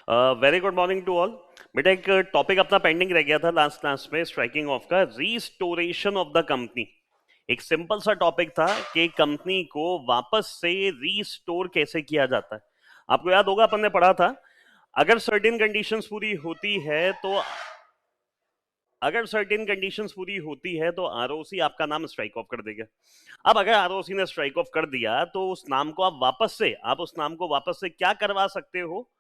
Very good morning to all. बेटा एक topic अपना पेंडिंग रह गया था लास्ट क्लास में, स्ट्राइकिंग ऑफ का रीस्टोरेशन ऑफ द कंपनी। एक सिंपल सा टॉपिक था कि कंपनी को वापस से रीस्टोर कैसे किया जाता है। आपको याद होगा अपन ने पढ़ा था, अगर सर्टेन कंडीशंस पूरी होती है तो आरओसी आपका नाम स्ट्राइक ऑफ कर देगा। अब अगर आरओसी ने स्ट्राइक ऑफ कर दिया तो उस नाम को आप उस नाम को वापस से क्या करवा सकते हो?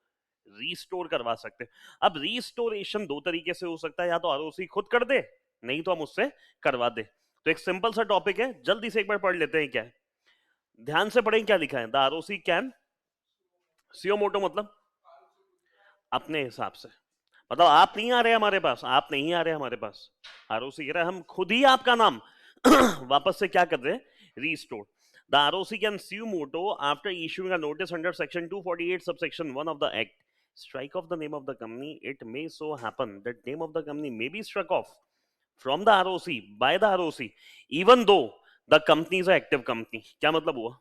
रीस्टोर करवा सकते हैं। अब रीस्टोरेशन दो तरीके से हो सकता है, या तो आरओसी खुद कर दे, नहीं तो हम उससे करवा दे। तो एक सिंपल सा टॉपिक है, जल्दी से एक बार पढ़ लेते हैं। क्या है, ध्यान से पढ़ें क्या लिखा है। द आरओसी कैन सीओ मोटो मतलब अपने हिसाब से, मतलब आप नहीं आ रहे हमारे पास, आरओसी कह रहा है हम खुद ही आपका नाम वापस से क्या कर रहे हैं, restore. The ROC can sue moto after issuing a notice under section 248 subsection 1 of the act. Strike off the name of the company. It may so happen that name of the company may be struck off from the ROC by the ROC even though the company is an active company. क्या मतलब हुआ?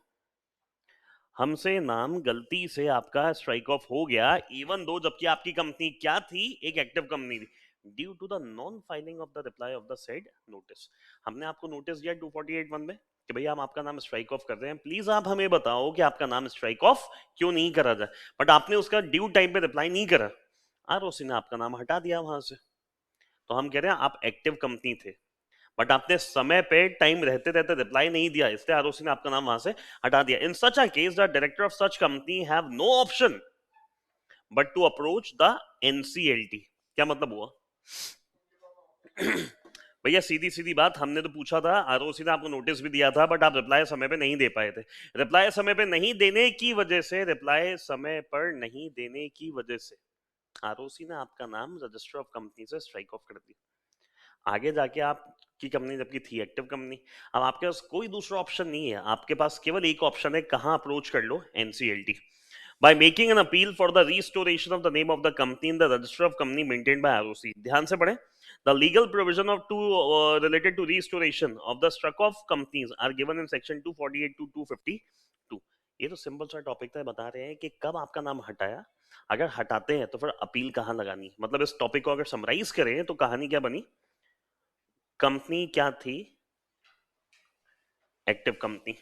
हमसे नाम गलती से आपका strike off हो गया, इवन दो, जबकि आपकी कंपनी क्या थी, एक एक्टिव कंपनी थी, due to the non filing of the reply of the said notice. हमने आपको नोटिस दिया 248(1) में कि भैया हम आपका नाम स्ट्राइक ऑफ कर रहे हैं, प्लीज आप हमें बताओ कि आपका नाम स्ट्राइक ऑफ क्यों नहीं करा जाए। बट आपने उसका ड्यू टाइम पे रिप्लाई नहीं करा, आरओसी ने आपका नाम हटा दिया वहां से। तो हम कह रहे हैं आप एक्टिव कंपनी थे, बट आपने समय पे टाइम रहते रहते रिप्लाई नहीं दिया, इसलिए आरओसी ने आपका नाम वहां से हटा दिया। In such a case the director of such company have no option but to approach the NCLT. क्या मतलब हुआ? भैया सीधी सीधी बात, हमने तो पूछा था, आरओसी ने आपको नोटिस भी दिया था, बट आप रिप्लाई समय पे नहीं दे पाए थे। रिप्लाई समय पे नहीं देने की वजह से आरओसी ने आपका नाम रजिस्टर ऑफ कंपनी से स्ट्राइक ऑफ कर दिया। आगे जाके आपकी कंपनी जबकि थी एक्टिव कंपनी, अब आपके पास कोई दूसरा ऑप्शन नहीं है, आपके पास केवल एक ऑप्शन है, कहां अप्रोच कर लो, NCLT, by making an appeal for the restoration of the name of the company in the register of company maintained by ROC. ध्यान से पढ़ें। The legal provision of related to restoration of the struck off companies are given in section 248 to 252. ये तो simple सा topic था, बता रहे हैं कि कब आपका नाम हटाया, अगर हटाते हैं तो फिर अपील कहाँ लगानी। मतलब इस टॉपिक को अगर समराइज करें तो कहानी क्या बनी, कंपनी क्या थी, एक्टिव कंपनी।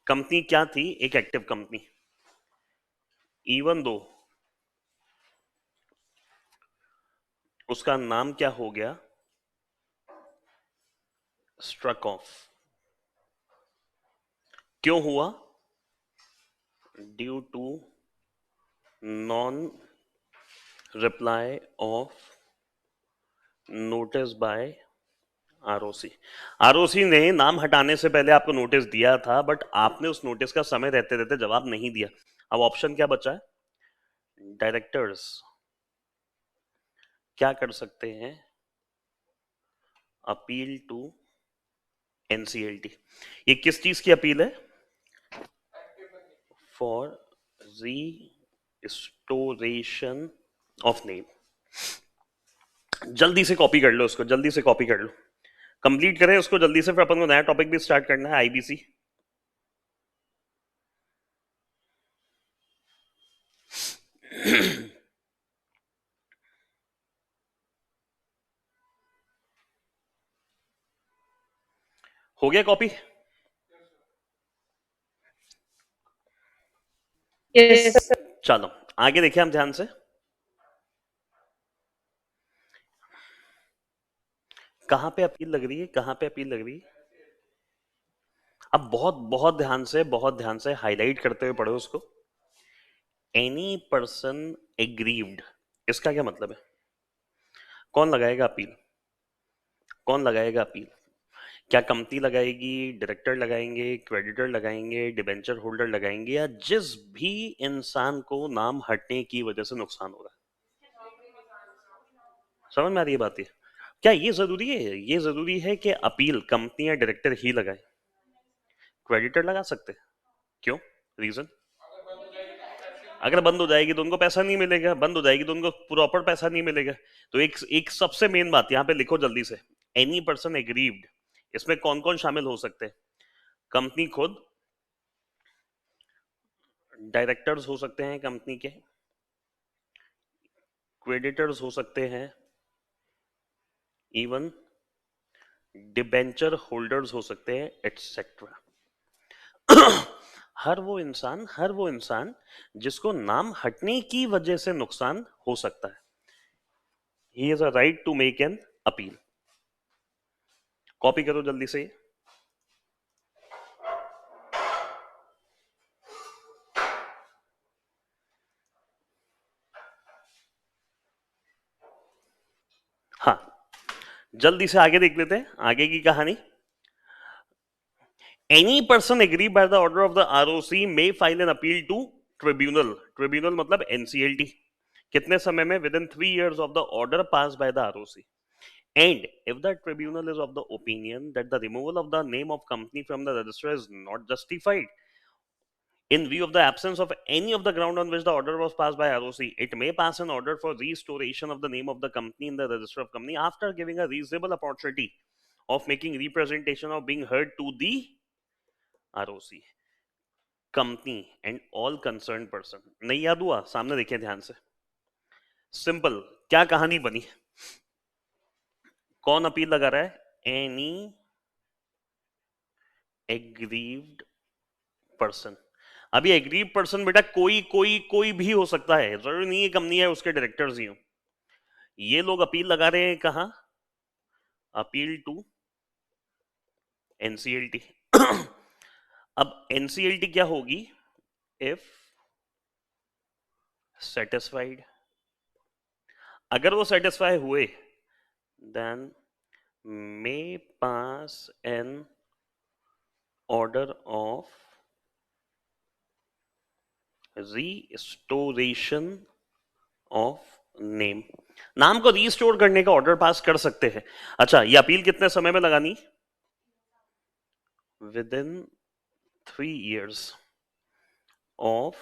कंपनी क्या थी, एक एक्टिव कंपनी, इवन दो उसका नाम क्या हो गया, स्ट्रक ऑफ। क्यों हुआ? Due to non reply of notice by ROC. ROC ने नाम हटाने से पहले आपको नोटिस दिया था, बट आपने उस नोटिस का समय रहते रहते जवाब नहीं दिया। अब ऑप्शन क्या बचा है, डायरेक्टर्स क्या कर सकते हैं, अपील टू एनसीएलटी। ये किस चीज की अपील है, फॉर रिस्टोरेशन ऑफ नेम। जल्दी से कॉपी कर लो उसको, जल्दी से कॉपी कर लो, कंप्लीट करें उसको जल्दी से, फिर अपन को नया टॉपिक भी स्टार्ट करना है, आईबीसी। हो गया कॉपी? yes, चलो आगे देखिए हम ध्यान से। कहां पे अपील लग रही है, कहां पे अपील लग रही है? अब बहुत बहुत ध्यान से हाईलाइट करते हुए पढ़ो उसको। एनी पर्सन एग्रीव्ड, इसका क्या मतलब है? कौन लगाएगा अपील, कौन लगाएगा अपील? क्या कंपनी लगाएगी, डायरेक्टर लगाएंगे, क्रेडिटर लगाएंगे, डिबेंचर होल्डर लगाएंगे, या जिस भी इंसान को नाम हटने की वजह से नुकसान हो रहा है? समझ में आ रही है बात? ये क्या ये जरूरी है, ये जरूरी है कि अपील कंपनी या डायरेक्टर ही लगाए? क्रेडिटर लगा सकते हैं, क्यों, रीजन? अगर बंद हो जाएगी तो उनको पैसा नहीं मिलेगा, बंद हो जाएगी तो उनको प्रॉपर पैसा नहीं मिलेगा। तो एक एक सबसे मेन बात यहाँ पे लिखो जल्दी से, एनी पर्सन एग्रीव्ड। इसमें कौन कौन शामिल हो सकते हैं? कंपनी खुद, डायरेक्टर्स हो सकते हैं कंपनी के, क्रेडिटर्स हो सकते हैं, इवन डिबेंचर होल्डर्स हो सकते हैं, एटसेट्रा। हर वो इंसान जिसको नाम हटने की वजह से नुकसान हो सकता है, he has a right to make an appeal. Copy करो जल्दी से। हाँ, जल्दी से आगे देख लेते हैं आगे की कहानी। Any person agree by the order of the ROC may file an appeal to tribunal. Tribunal मतलब एनसीएलटी। कितने समय में? Within 3 years of the order pass by the ROC. And if the tribunal is of the opinion that the removal of the name of company from the register is not justified in view of the absence of any of the ground on which the order was passed by ROC, it may pass an order for restoration of the name of the company in the register of company after giving a reasonable opportunity of making representation of being heard to the ROC, company and all concerned person। नहीं याद हुआ? सामने देखिए ध्यान से। Simple, क्या कहानी बनी? कौन अपील लगा रहा है? Any aggrieved person. अभी एग्रीव पर्सन बेटा कोई कोई कोई भी हो सकता है, जरूरी नहीं है कंपनी है उसके डायरेक्टर्स ही हो। ये लोग अपील लगा रहे हैं कहां? Appeal to NCLT. अब एनसीएलटी क्या होगी? If satisfied. अगर वो सेटिस्फाई हुए then may pass an order of restoration of name. नाम को रीस्टोर करने का ऑर्डर पास कर सकते हैं। अच्छा, ये अपील कितने समय में लगानी? With in 3 years of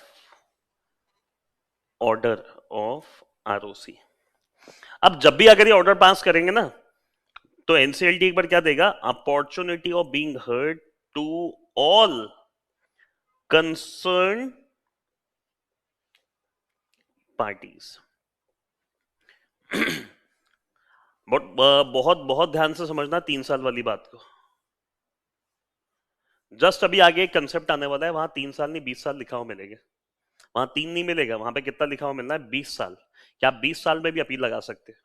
order of ROC. अब जब भी अगर ये ऑर्डर पास करेंगे ना, तो एनसीएलटी एक बार क्या देगा? Opportunity of being heard to all concern parties. बहुत बहुत ध्यान से समझना 3 साल वाली बात को। जस्ट अभी आगे एक कंसेप्ट आने वाला है, वहां 3 साल नहीं 20 साल लिखा हुआ मिलेगा। वहां 3 नहीं मिलेगा, वहां पे कितना लिखा हुआ मिलना है? 20 साल। क्या आप 20 साल में भी अपील लगा सकते हैं?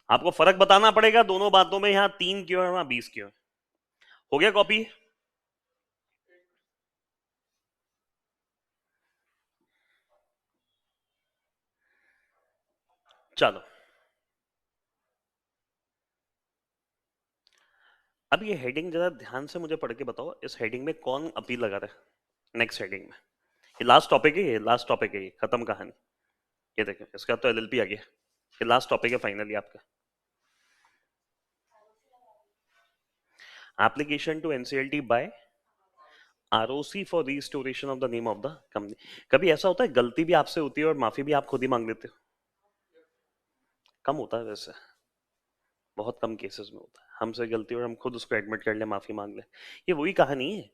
आपको फर्क बताना पड़ेगा दोनों बातों में, यहां 3 क्यों है वहां 20 क्यों है। हो गया कॉपी? चलो, अब ये हेडिंग जरा ध्यान से मुझे पढ़ के बताओ, इस हेडिंग में कौन अपील लगा रहा है? नेक्स्ट हेडिंग में ये लास्ट टॉपिक है, ये लास्ट टॉपिक है, ये खत्म कहानी। ये देखो, इसका तो एलएलपी आ गया, ये लास्ट टॉपिक है फाइनली आपका। Application to NCLT by ROC for restoration of the name of the company. कभी ऐसा होता है गलती भी आपसे होती है और माफी भी आप खुद ही मांग लेते हो? कम होता है वैसे, बहुत कम केसेस में होता है हमसे गलती और हम खुद उसको एडमिट कर ले, माफी मांग ले। ये वही कहानी है,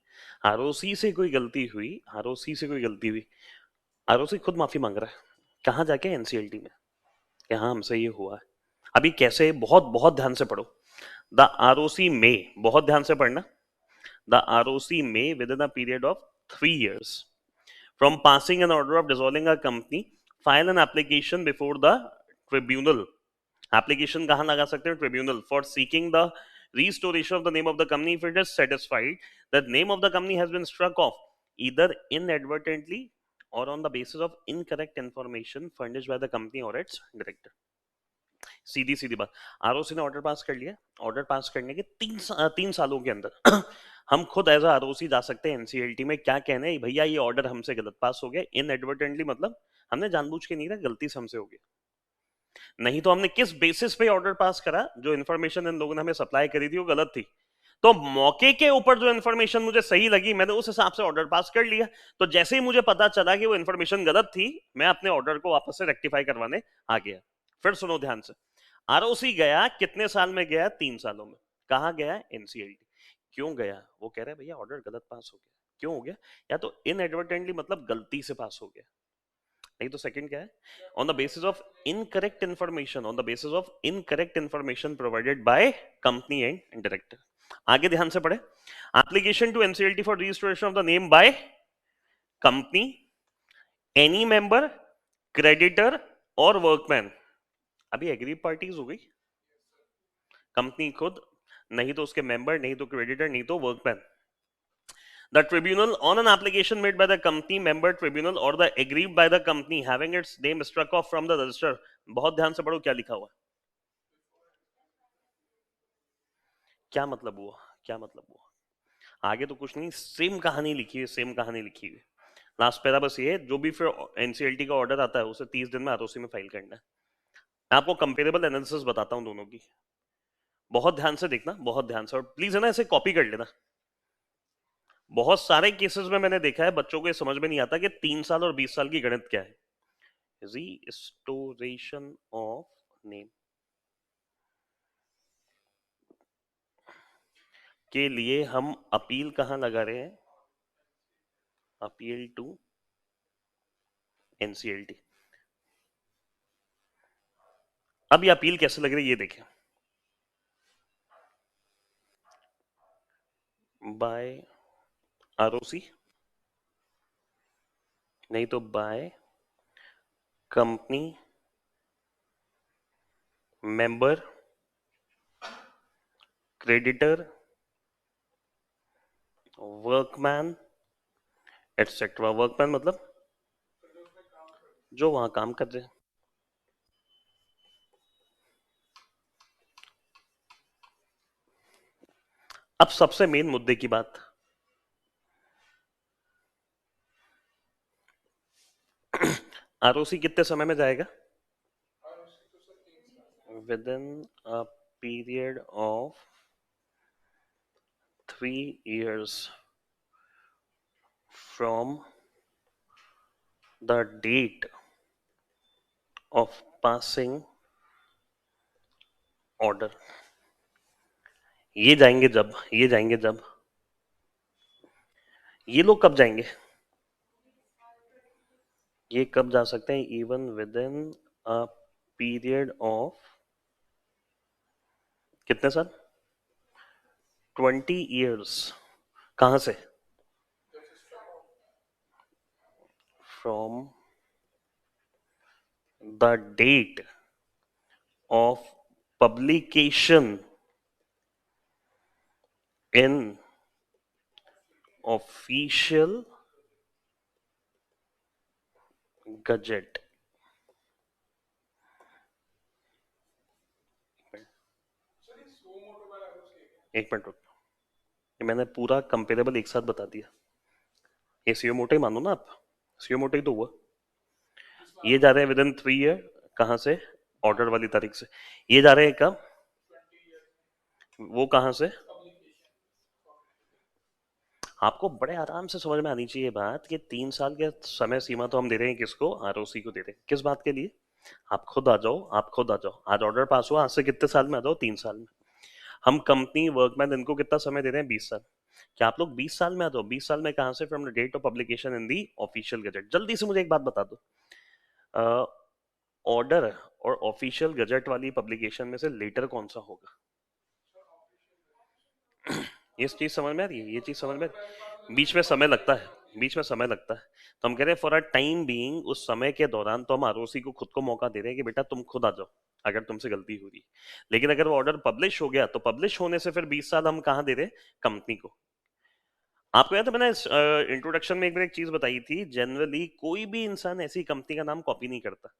आरओसी से कोई गलती हुई, आरओसी से कोई गलती हुई, आरओसी खुद माफी मांग रहा है। कहाँ जाके? एनसीएलटी में, कि हाँ हमसे ये हुआ है। अभी कैसे? बहुत बहुत ध्यान से पढ़ो। द आरओसी में, बहुत ध्यान से पढ़ना, द आरओसी में within a period of 3 years from passing an order of dissolving a company file an application before the tribunal। Application कहां लगा सकते हैं? Tribunal. For seeking the restoration of the name of the company if it is satisfied that name of the company has been struck off either inadvertently or on the basis of incorrect information furnished by the company or its director। सीधी सीधी बात, ROC ने order pass कर लिया, order pass करने के 3 सालों के अंदर हम खुद एज आरओसी जा सकते हैं एनसीएलटी में, क्या कहने भैया ये ऑर्डर हमसे गलत पास हो गया। इनएडवर्टेंटली मतलब हमने जानबूझ के नहीं रहा, गलती से हमसे हो गया। नहीं तो हमने किस बेसिस पे ऑर्डर पास करा? जो इन्फॉर्मेशन इन लोगों ने हमें सप्लाई करी थी वो गलत थी, तो मौके के ऊपर जो इन्फॉर्मेशन मुझे सही लगी मैंने उस हिसाब से ऑर्डर पास कर लिया। तो जैसे ही मुझे पता चला कि वो इन्फॉर्मेशन गलत थी, मैं अपने ऑर्डर को वापस से रेक्टिफाई करवाने आ गया। फिर सुनो ध्यान से, आरओसी गया कितने साल में गया? 3 सालों में। कहा गया? एनसीएलटी। क्यों गया? वो कह रहा है भैया ऑर्डर गलत पास हो गया। क्यों हो गया? या तो इनएडवर्टेंटली मतलब गलती से पास हो गया, नहीं तो सेकंड क्या है? On the basis of incorrect information, on the basis of incorrect information provided by company and director. आगे ध्यान से पढ़े। Application to NCLT for registration of the name by company, any member, creditor और workman. अभी agree parties हो गई, company खुद, नहीं तो उसके मेंबर, नहीं तो क्रेडिटर, नहीं तो workman. The tribunal on an application made by the company, member tribunal or the aggrieved by the company having its name struck off from the register। बहुत ध्यान से पढ़ो क्या लिखा हुआ, क्या मतलब हुआ, क्या मतलब हुआ। आगे तो कुछ नहीं, सेम कहानी लिखी है, सेम कहानी लिखी हुई। लास्ट पैरा बस ये, जो भी फिर एनसीएलटी का ऑर्डर आता है उसे 30 दिन में आरओसी में फाइल करना है। मैं आपको कंपेरेबल एनालिसिस बताता हूं दोनों की, बहुत ध्यान से देखना, बहुत ध्यान से, और प्लीज है ना इसे कॉपी कर लेना। बहुत सारे केसेस में मैंने देखा है बच्चों को ये समझ में नहीं आता कि 3 साल और 20 साल की गणित क्या है। रिस्टोरेशन ऑफ नेम के लिए हम अपील कहां लगा रहे हैं? Appeal to NCLT. अब ये अपील कैसे लग रही है ये देखें। बाय आरओसी, नहीं तो by company, member, creditor, workman etcetera. Workman मतलब जो वहां काम कर रहे हैं। अब सबसे मेन मुद्दे की बात, आरओसी कितने समय में जाएगा? With in a period of 3 years from the date of passing order। ये जाएंगे जब, ये जाएंगे जब, ये लोग कब जाएंगे? ये कब जा सकते हैं? Even within a period of कितने साल? 20 years। कहां से? From the date of publication in official gazette. एक मिनट रुक, मैंने पूरा कंपेरेबल एक साथ बता दिया। ये सीओ मोटे मानो ना आप, सीओ मोटे ही तो हुआ। ये जा रहे हैं विद इन 3 year, कहां से? ऑर्डर वाली तारीख से। ये जा रहे हैं कब? वो कहां से? आपको बड़े आराम से समझ में आनी चाहिए बात कि 3 साल के समय सीमा तो हम दे रहे हैं किसको? आरओसी को दे रहे हैं। किस बात के लिए? आप खुद आ जाओ, आप खुद आ जाओ। आज ऑर्डर पास हुआ, आज से कितने साल में आ जाओ? 3 साल में। हम कंपनी, वर्कमैन, इनको कितना समय दे रहे हैं? 20 साल। क्या आप लोग 20 साल में आ जाओ? 20 साल में कहां से? From the date of publication in the official gazette. जल्दी से मुझे एक बात बता दो, ऑर्डर और ऑफिशियल गजेट वाली पब्लिकेशन में से लेटर कौन सा होगा? ये चीज समझ में आ रही है? ये चीज समझ में आ रही है? बीच में समय लगता है, बीच में समय लगता है। तो हम कह रहे हैं फॉर अ टाइम बीइंग, उस समय के दौरान तो हम आरओसी को खुद को मौका दे रहे हैं कि बेटा तुम खुद आ जाओ अगर तुमसे गलती हो रही। लेकिन अगर वो ऑर्डर पब्लिश हो गया तो पब्लिश होने से फिर 20 साल हम कहाँ दे रहे हैं? कंपनी को। आपको याद है मैंने इंट्रोडक्शन में एक बार एक चीज बताई थी, जनरली कोई भी इंसान ऐसी कंपनी का नाम कॉपी नहीं करता।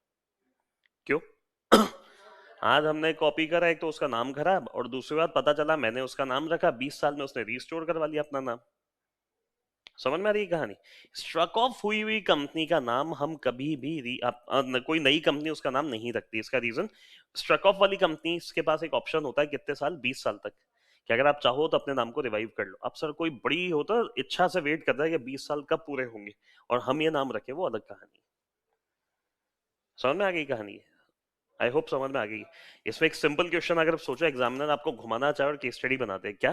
क्यों? आज हमने कॉपी करा, एक तो उसका नाम खराब, और दूसरी बात पता चला मैंने उसका नाम रखा, 20 साल में उसने रिस्टोर करवा लिया अपना नाम। समझ में आ रही है कहानी? स्ट्रक ऑफ हुई हुई कंपनी का नाम हम कभी भी कोई नई कंपनी उसका नाम नहीं रखती। इसका रीजन, स्ट्रक ऑफ वाली कंपनी के पास एक ऑप्शन होता है, कितने साल? 20 साल तक, कि अगर आप चाहो तो अपने नाम को रिवाइव कर लो। अब सर कोई बड़ी होता है इच्छा से वेट करता है कि 20 साल कब पूरे होंगे और हम ये नाम रखें, वो अलग कहानी। समझ में आ गई कहानी? आई होप समझ में आ गई। इसमें एक सिंपल क्वेश्चन अगर सोचो, एग्जामिनर आपको घुमाना चाहे और केस स्टडी बनाते हैं क्या,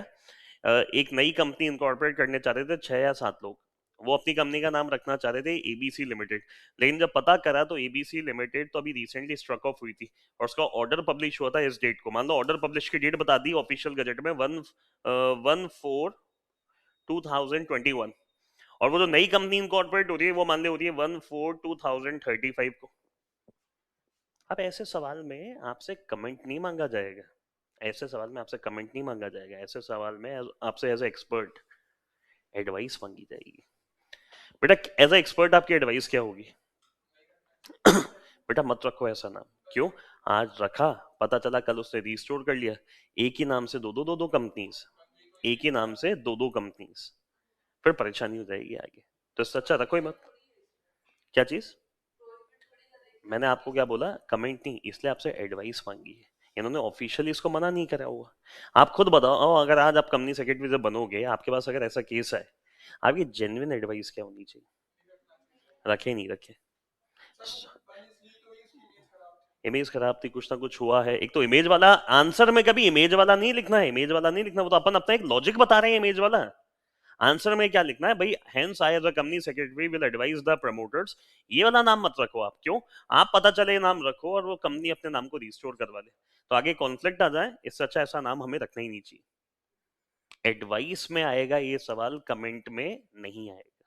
एक नई कंपनी इनकॉर्पोरेट करने चाह रहे थे 6 या 7 लोग, वो अपनी कंपनी का नाम रखना चाह रहे थे एबीसी लिमिटेड, लेकिन जब पता करा तो एबीसी लिमिटेड तो अभी रिसेंटली स्ट्रक ऑफ हुई थी और उसका ऑर्डर पब्लिश हुआ था इस डेट को। मान लो ऑर्डर पब्लिश की डेट बता दी ऑफिशियल गजट में 1/4/2021, और वो जो नई कंपनी इनकॉर्पोरेट हो रही है वो मान ले हो रही है 1/4/2035 को। अब ऐसे सवाल में आपसे कमेंट नहीं मांगा जाएगा, ऐसे सवाल में आपसे कमेंट नहीं मांगा जाएगा, ऐसे सवाल में आपसे एज ए एक्सपर्ट एडवाइस मांगी जाएगी। बेटा एज ए एक्सपर्ट आपकी एडवाइस क्या होगी? बेटा मत रखो ऐसा नाम। क्यों? आज रखा, पता चला कल उसने रीस्टोर कर लिया, एक ही नाम से दो कंपनीज, एक ही नाम से दो कंपनीज, फिर परेशानी हो जाएगी आगे। तो इससे अच्छा रखो ही मत। क्या चीज? मैंने आपको क्या बोला? कमेंट नहीं, इसलिए आपसे एडवाइस मांगी है। इन्होंने ऑफिशियली इसको मना नहीं करा हुआ। आप खुद बताओ, अगर आज आप कंपनी सेक्रेटरी जब बनोगे, आपके पास अगर ऐसा केस है, आपकी जेन्युइन एडवाइस क्या होनी चाहिए? रखे नहीं रखे, इमेज खराब थी, कुछ ना कुछ हुआ है। एक तो इमेज वाला आंसर में कभी इमेज वाला नहीं लिखना है, इमेज वाला नहीं लिखना, वो तो अपन अपना एक लॉजिक बता रहे हैं। इमेज वाला आंसर में क्या लिखना है भाई? Hence I as a company secretary will advise the promoters. ये वाला नाम मत रखो आप। क्यों? आप पता चले ये नाम रखो और वो कंपनी अपने नाम को रिस्टोर करवा ले, तो आगे कॉन्फ्लिक्ट आ जाए। इससे अच्छा ऐसा नाम हमें रखना ही नहीं चाहिए। एडवाइस में आएगा ये सवाल, कमेंट में नहीं आएगा।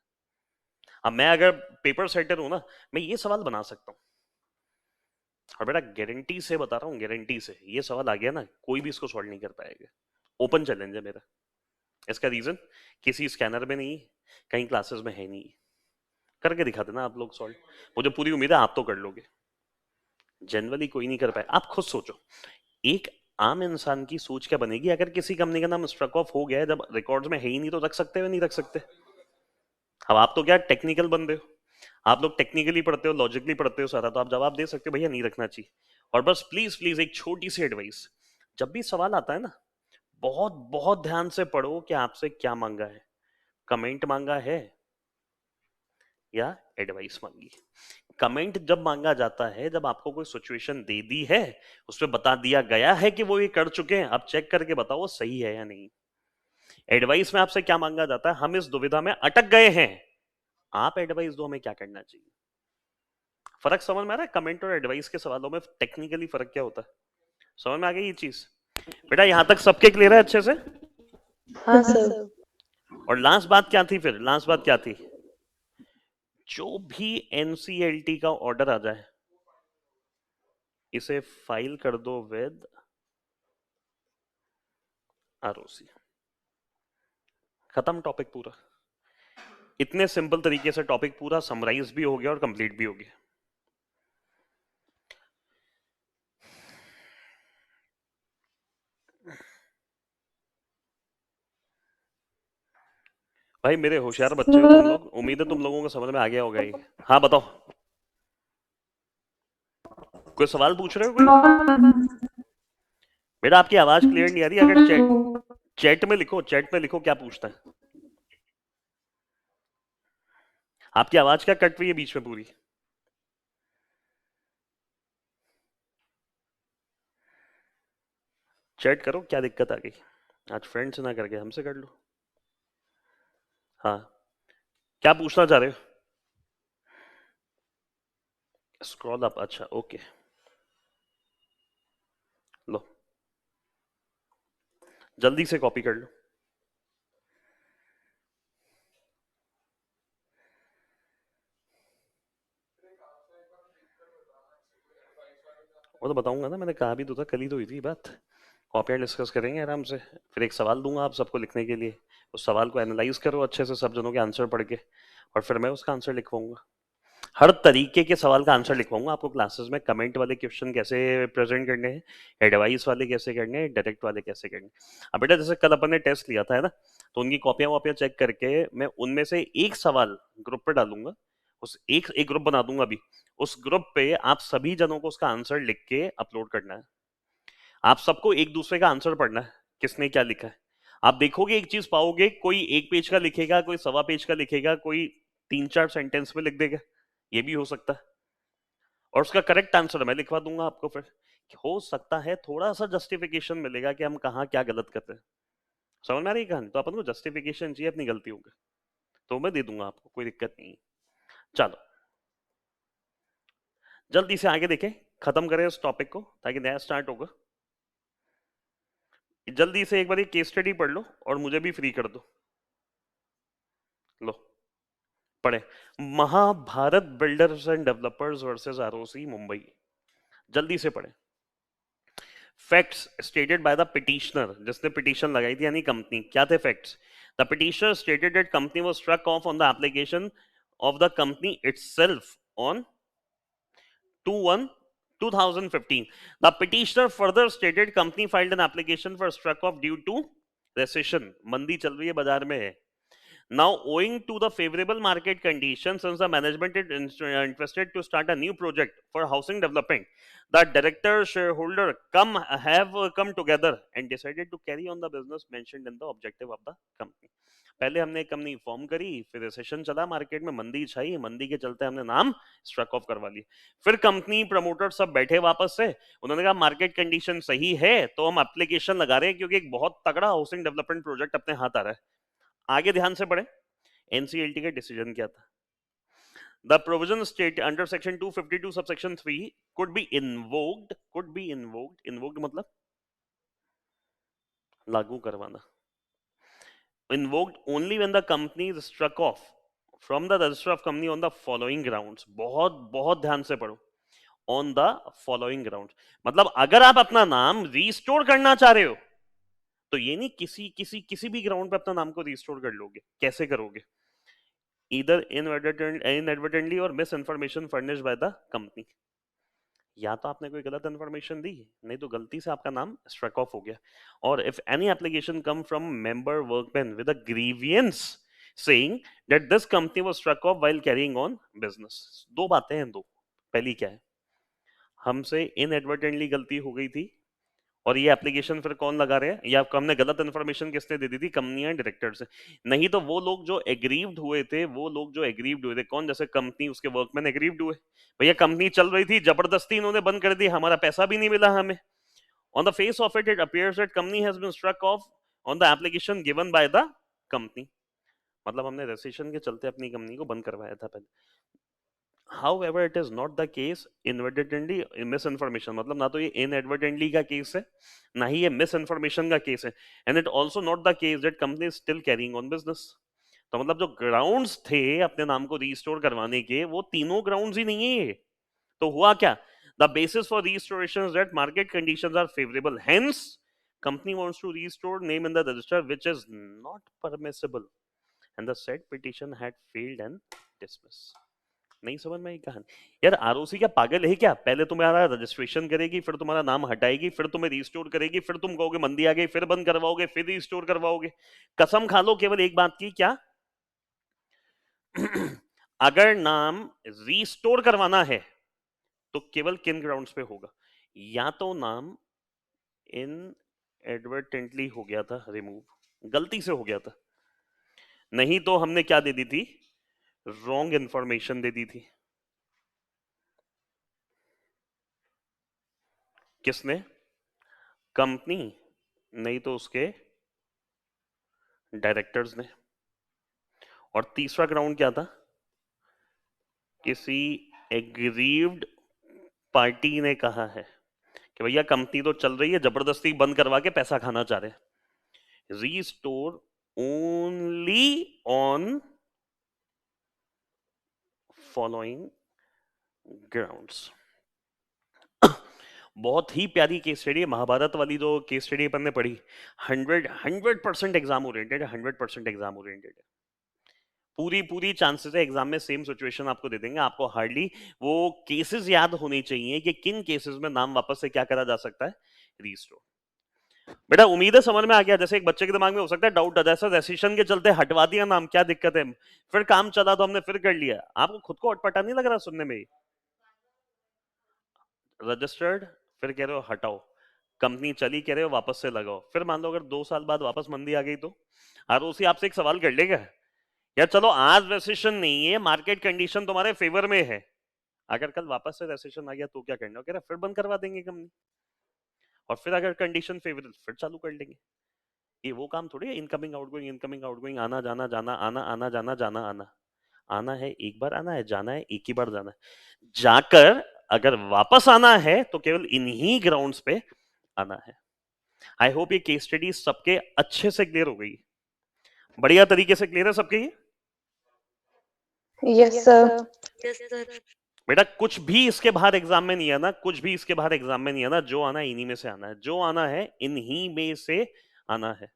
अब मैं अगर पेपर सेटर हूं ना, मैं ये सवाल बना सकता हूँ, और बेटा गारंटी से बता रहा हूँ, गारंटी से ये सवाल आ गया ना, कोई भी इसको सॉल्व नहीं कर पाएगा। ओपन चैलेंज है मेरा। इसका रीजन किसी स्कैनर में नहीं, कहीं क्लासेस में है नहीं। करके दिखा देना आप लोग सॉल्व, मुझे पूरी उम्मीद है आप तो कर लोगे। जनरली कोई नहीं कर पाए। आप खुद सोचो, एक आम इंसान की सोच क्या बनेगी अगर किसी कंपनी का नाम स्ट्रक ऑफ हो गया है, जब रिकॉर्ड्स में है ही नहीं, तो रख सकते हो नहीं रख सकते? अब आप तो क्या टेक्निकल बंदे हो, आप लोग टेक्निकली पढ़ते हो, लॉजिकली पढ़ते हो सारा, तो आप जवाब दे सकते हो भैया नहीं रखना चाहिए। और बस प्लीज प्लीज एक छोटी सी एडवाइस, जब भी सवाल आता है ना, बहुत बहुत ध्यान से पढ़ो कि आपसे क्या मांगा है, कमेंट मांगा है या एडवाइस मांगी। कमेंट जब मांगा जाता है जब आपको कोई सिचुएशन दे दी है, उसमें बता दिया गया है कि वो ये कर चुके हैं, आप चेक करके बताओ वो सही है या नहीं। एडवाइस में आपसे क्या मांगा जाता है? हम इस दुविधा में अटक गए हैं, आप एडवाइस दो, हमें क्या करना चाहिए। फर्क समझ में आ रहा है? कमेंट और एडवाइस के सवालों में टेक्निकली फर्क क्या होता है? समझ में आ गई ये चीज? बेटा यहां तक सबके क्लियर है अच्छे से? हाँ सर। और लास्ट बात क्या थी फिर? लास्ट बात क्या थी? जो भी एनसीएलटी का ऑर्डर आ जाए, इसे फाइल कर दो विद आरओसी। खत्म टॉपिक पूरा। इतने सिंपल तरीके से टॉपिक पूरा समराइज भी हो गया और कंप्लीट भी हो गया। भाई मेरे होशियार बच्चे हो तुम लोग, उम्मीद है तुम लोगों को समझ में आ गया होगा ये। हाँ बताओ, कोई सवाल पूछ रहे हो कोई? बेटा आपकी आवाज क्लियर नहीं आ रही, अगर चैट में लिखो, चैट में लिखो क्या पूछता है। आपकी आवाज क्या कट रही है बीच में पूरी? चैट करो, क्या दिक्कत आ गई? आज फ्रेंड से ना करके हमसे कर लो। हाँ, क्या पूछना चाह रहे हो? स्क्रॉल अप, अच्छा ओके, लो जल्दी से कॉपी कर लो। वो तो बताऊंगा ना, मैंने कहा भी तो था, कल ही तो हुई थी बात। कॉपियाँ डिस्कस करेंगे आराम से, फिर एक सवाल दूंगा आप सबको लिखने के लिए, उस सवाल को एनालाइज करो अच्छे से सब जनों के आंसर पढ़ के, और फिर मैं उसका आंसर लिखवाऊंगा। हर तरीके के सवाल का आंसर लिखवाऊंगा आपको क्लासेस में। कमेंट वाले क्वेश्चन कैसे प्रेजेंट करने हैं, एडवाइस वाले कैसे करने हैं, डायरेक्ट वाले कैसे करने हैं। अब बेटा जैसे कल अपन ने टेस्ट लिया था है ना, तो उनकी कॉपियां वॉपियां चेक करके मैं उनमें से एक सवाल ग्रुप पे डालूंगा। उस एक एक ग्रुप बना दूंगा अभी, उस ग्रुप पे आप सभी जनों को उसका आंसर लिख के अपलोड करना है। आप सबको एक दूसरे का आंसर पढ़ना है, किसने क्या लिखा है। आप देखोगे एक चीज पाओगे, कोई एक पेज का लिखेगा, कोई सवा पेज का लिखेगा, कोई 3-4 सेंटेंस में लिख देगा, ये भी हो सकता है। और उसका करेक्ट आंसर मैं लिखवा दूंगा आपको फिर। हो सकता है थोड़ा सा जस्टिफिकेशन मिलेगा कि हम कहाँ क्या गलत करते हैं। समझ में आ रही है कहानी? तो अपन को जस्टिफिकेशन चाहिए अपनी गलतियों का। तो मैं दे दूंगा आपको, कोई दिक्कत नहीं। चलो जल्दी से आगे देखें, खत्म करें इस टॉपिक को ताकि नया स्टार्ट होगा। जल्दी से एक बार केस स्टडी पढ़ लो और मुझे भी फ्री कर दो। लो पढ़े, Mahabharat builders and developers versus ROC Mumbai. जल्दी से पढ़े। Facts stated by the petitioner, जिसने पिटीशन लगाई थी यानी कंपनी, क्या थे facts? The petitioner stated that company was struck off on the application of the company itself on 2/1 2015. The petitioner further stated company filed an application for struck off due to recession, मंदी चल रही है बाजार में है। Now, owing to the favorable market conditions, since the management is interested to start a new project for housing development, the director shareholder have come together and decided to carry on the business mentioned in the objective of the company. पहले हमने एक company form करी, फिर recession चला, market में मंदी छाई, मंदी के चलते हमने नाम स्ट्रक ऑफ करवा लिया। फिर कंपनी प्रमोटर सब बैठे वापस से, उन्होंने कहा मार्केट कंडीशन सही है तो हम एप्लीकेशन लगा रहे हैं क्योंकि एक बहुत तगड़ा हाउसिंग डेवलपमेंट प्रोजेक्ट अपने हाथ आ रहा है। आगे ध्यान से पढ़े, एनसीएलटी का डिसीजन क्या था? The provision state under section 252 subsection 3 could be invoked, invoked मतलब लागू करवाना, invoked only when the company is struck off from the register of company on the following grounds. बहुत बहुत ध्यान से पढ़ो, on the following grounds मतलब अगर आप अपना नाम रिस्टोर करना चाह रहे हो तो ये नहीं किसी भी ग्राउंड पे अपना नाम को रिस्टोर कर लोगे। कैसे करोगे? either inadvertently or misinformation furnished by the company, या तो आपने कोई गलत इन्फॉर्मेशन दी, नहीं तो गलती से आपका नाम स्ट्रक ऑफ हो गया। और if any application come from member workman with a grievance saying that this company was struck off while carrying on business. दो बातें हैं, दो। पहली क्या है? हमसे इनएडवर्टेंटली गलती हो गई थी और ये एप्लीकेशन फिर कौन लगा रहे हैं, या हमने गलत इन्फॉर्मेशन किसने दे दी थी? कंपनी एंड डायरेक्टर से। नहीं तो वो लोग जो एग्रीव्ड हुए थे, कौन? जैसे कंपनी, उसके वर्कमैन एग्रीव्ड हुए, भैया कंपनी चल रही थी, जबरदस्ती इन्होंने बंद कर दी, हमारा पैसा भी नहीं मिला हमें। On the face of it it appears that company has been struck off on the application given by the company, मतलब हमने रेसिशन के चलते अपनी कंपनी को बंद करवाया था पहले। However, it is not the case inadvertently misinformation, मतलब ना तो ये inadvertently का केस है, ना ही ये misinformation का केस है, and it also not the case that company is still carrying on business. तो मतलब जो ग्राउंड्स थे अपने नाम को रीस्टोर करवाने के, वो तीनों ग्राउंड्स ही नहीं है। तो हुआ क्या? The basis for restoration is that market conditions are favorable. Hence, company wants to restore name in the register, which is not permissible, and the said petition had failed and dismissed. नहीं समझ में आई कहानी? यार ROC क्या पागल है क्या? पहले तुम्हारा रजिस्ट्रेशन करेगी, फिर तुम्हारा नाम हटाएगी, फिर तुम्हें रिस्टोर करेगी, फिर तुम कहोगे मंदी आ गई, फिर बंद करवाओगे, फिर रिस्टोर करवाओगे। कसम खा लो केवल एक बात की, क्या? अगर नाम रिस्टोर करवाना है तो केवल किन ग्राउंड्स पे होगा? या तो नाम इनएडवर्टेंटली हो गया था रिमूव, गलती से हो गया था, नहीं तो हमने क्या दे दी थी? रॉन्ग इंफॉर्मेशन दे दी थी। किसने? कंपनी, नहीं तो उसके डायरेक्टर्स ने। और तीसरा ग्राउंड क्या था? किसी एग्रीव्ड पार्टी ने कहा है कि भैया कंपनी तो चल रही है, जबरदस्ती बंद करवा के पैसा खाना चाह रहे। Restore only on following grounds. बहुत ही प्यारी केस स्टडी है, महाभारत वाली जो केस स्टडी अपन ने पढ़ी, 100% एग्जाम ओरिएंटेड है, 100% एग्जाम ओरिएंटेड है। पूरी चांसेस है एग्जाम में सेम सिचुएशन आपको दे देंगे। आपको हार्डली वो केसेस याद होने चाहिए कि किन केसेस में नाम वापस से क्या करा जा सकता है, रीस्टोर। बेटा उम्मीद है समझ में आ गया। जैसे एक बच्चे के दिमाग में हो सकता है डाउट, जैसा रेसिशन के चलते हटवा दिया नाम, क्या दिक्कत है, फिर काम चला तो हमने फिर कर लिया। आपको खुद को अटपटा नहीं लग रहा सुनने में? रजिस्टर्ड, फिर कह रहे हो हटाओ, कंपनी चली कह रहे हो वापस से लगाओ, फिर मान लो अगर 2 साल बाद वापस मंदी आ गई तो आरओसी आपसे एक सवाल कर लेगा, यार चलो आज रेसिशन नहीं है, मार्केट कंडीशन तुम्हारे फेवर में है, अगर कल वापस से रेसिशन आ गया तो क्या करना? कह रहा फिर बंद करवा देंगे कंपनी, और फिर अगर कंडीशन फेवरेबल फिर चालू कर लेंगे। ये वो काम थोड़ी है, इनकमिंग आउटगोइंग, आना जाना जाना आना, आना जाना जाना आना। आना है एक बार, आना है, जाना है एक ही बार जाना है। जाकर अगर वापस आना है तो केवल इन्हीं ग्राउंड्स पे आना है। आई होप ये केस स्टडी सबके अच्छे से क्लियर हो गई, बढ़िया तरीके से क्लियर है सबके ये। Yes, sir. बेटा कुछ भी इसके बाहर एग्जाम में नहीं आना, कुछ भी इसके बाहर एग्जाम में नहीं आना, जो आना है इन्हीं में से आना है, जो आना है इन्हीं में से आना है।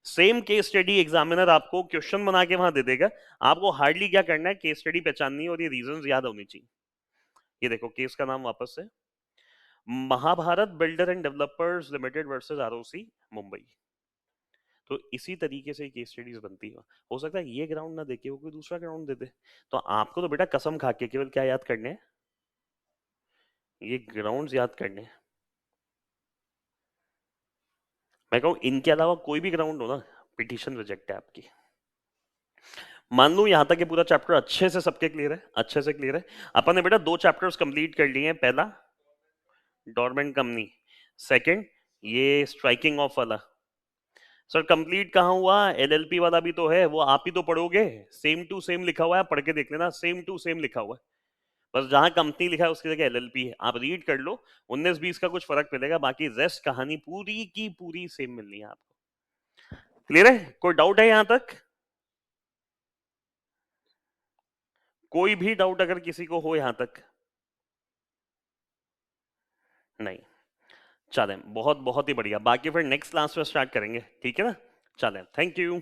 सेम केस स्टडी एग्जामिनर आपको क्वेश्चन बना के वहां दे देगा, आपको हार्डली क्या करना है, केस स्टडी पहचाननी है और ये रीजंस याद होनी चाहिए। ये देखो केस का नाम वापस से, Mahabharat builder and developers limited versus ROC Mumbai. तो इसी तरीके से केस स्टडीज बनती है। हो सकता है ये ग्राउंड ना देके वो कोई दूसरा ग्राउंड दे दे, तो आपको तो बेटा कसम खा के केवल क्या याद करने हैं, ये ग्राउंड्स याद करने हैं। मैं कहूं इनके अलावा कोई भी ग्राउंड हो ना, पिटीशन रिजेक्ट है आपकी। मान लू यहां तक ये पूरा चैप्टर अच्छे से सबके क्लियर है, अच्छे से क्लियर है। अपन ने बेटा 2 चैप्टर्स कंप्लीट कर लिए हैं। पहला डोरमेंट कंपनी, सेकंड ये स्ट्राइकिंग ऑफ वाला। सर कंप्लीट कहाँ हुआ, एलएलपी वाला भी तो है, वो आप ही तो पढ़ोगे, सेम टू सेम लिखा हुआ है, पढ़ के देख लेना, सेम टू सेम लिखा हुआ है। बस जहां कंपनी लिखा है उसकी जगह एलएलपी है, आप रीड कर लो, 19-20 का कुछ फर्क मिलेगा, बाकी रेस्ट कहानी पूरी की पूरी सेम मिलनी है आपको। क्लियर है, कोई डाउट है यहां तक? कोई भी डाउट अगर किसी को हो यहां तक? नहीं, चलें, बहुत बहुत ही बढ़िया। बाकी फिर नेक्स्ट क्लास में स्टार्ट करेंगे, ठीक है ना? चलें, थैंक यू।